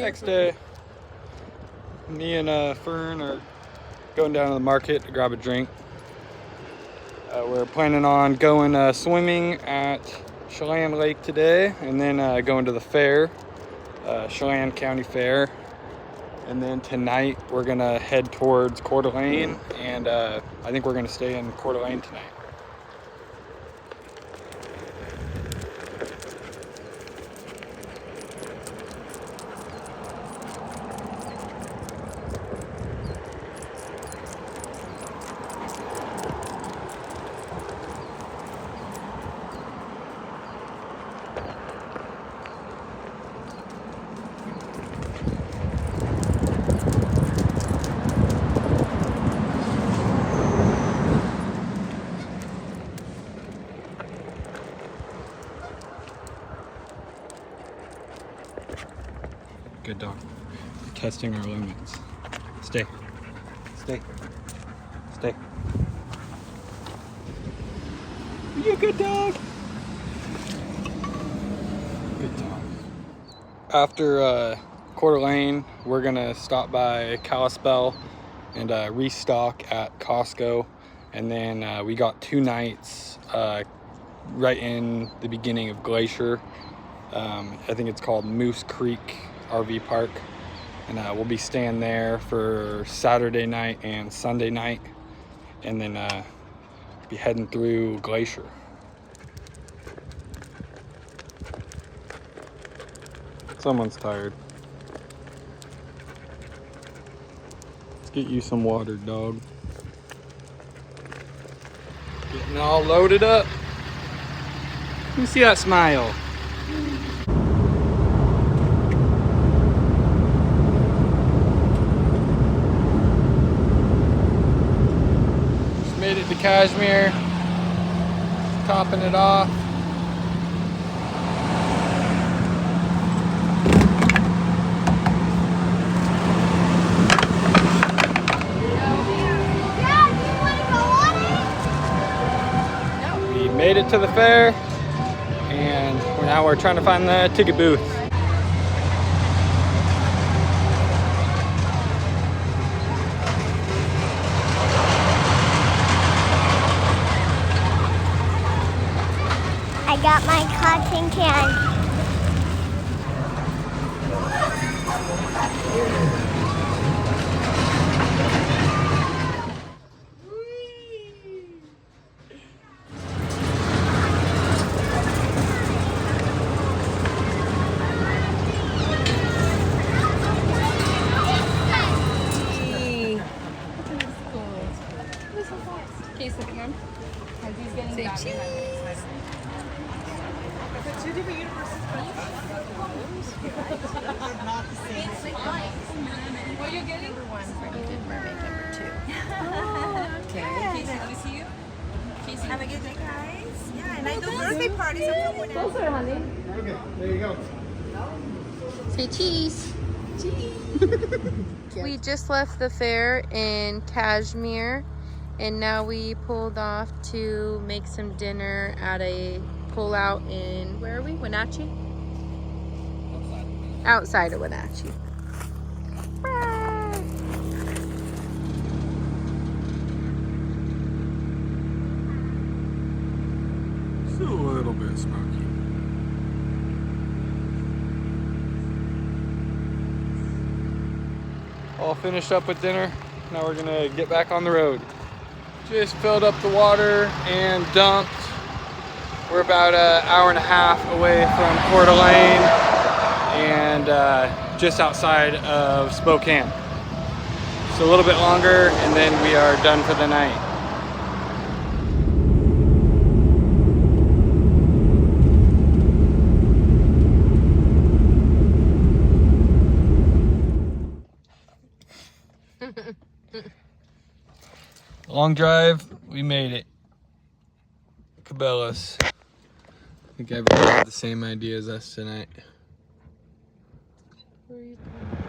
Next day, me and Fern are going down to the market to grab a drink. We're planning on going swimming at Chelan Lake today, and then going to the fair, Chelan County Fair. And then tonight we're gonna head towards Coeur d'Alene, and I think we're gonna stay in Coeur d'Alene tonight. Good dog. Testing our limits. Stay. Stay. Stay. You good dog. Good dog. After Coeur d'Alene, we're gonna stop by Kalispell and restock at Costco, and then we got 2 nights right in the beginning of Glacier. I think it's called Moose Creek RV Park, and we'll be staying there for Saturday night and Sunday night, and then be heading through Glacier. Someone's tired. Let's get you some water, dog. Getting all loaded up. Let me see that smile. Made it to Cashmere, topping it off. We made it to the fair, and now we're trying to find the ticket booth. I got my cotton candy. Two different universes, but not the same. What are you getting? Number 1 for you did mermaid number 2. Okay. Casey, let me see you. Casey. Have a good day, guys. Yeah, and I do birthday parties. Closer, honey. Okay, there you go. Say cheese. We just left the fair in Cashmere, and now we pulled off to make some dinner at a pull-out in, where are we? Wenatchee? Outside of Wenatchee. It's a little bit smoky. All finished up with dinner. Now we're gonna get back on the road. Just filled up the water and dumped. We're about an hour and a half away from Coeur d'Alene and just outside of Spokane. So a little bit longer, and then we are done for the night. Long drive, we made it. Cabela's. I think everyone had the same idea as us tonight. Where are you going?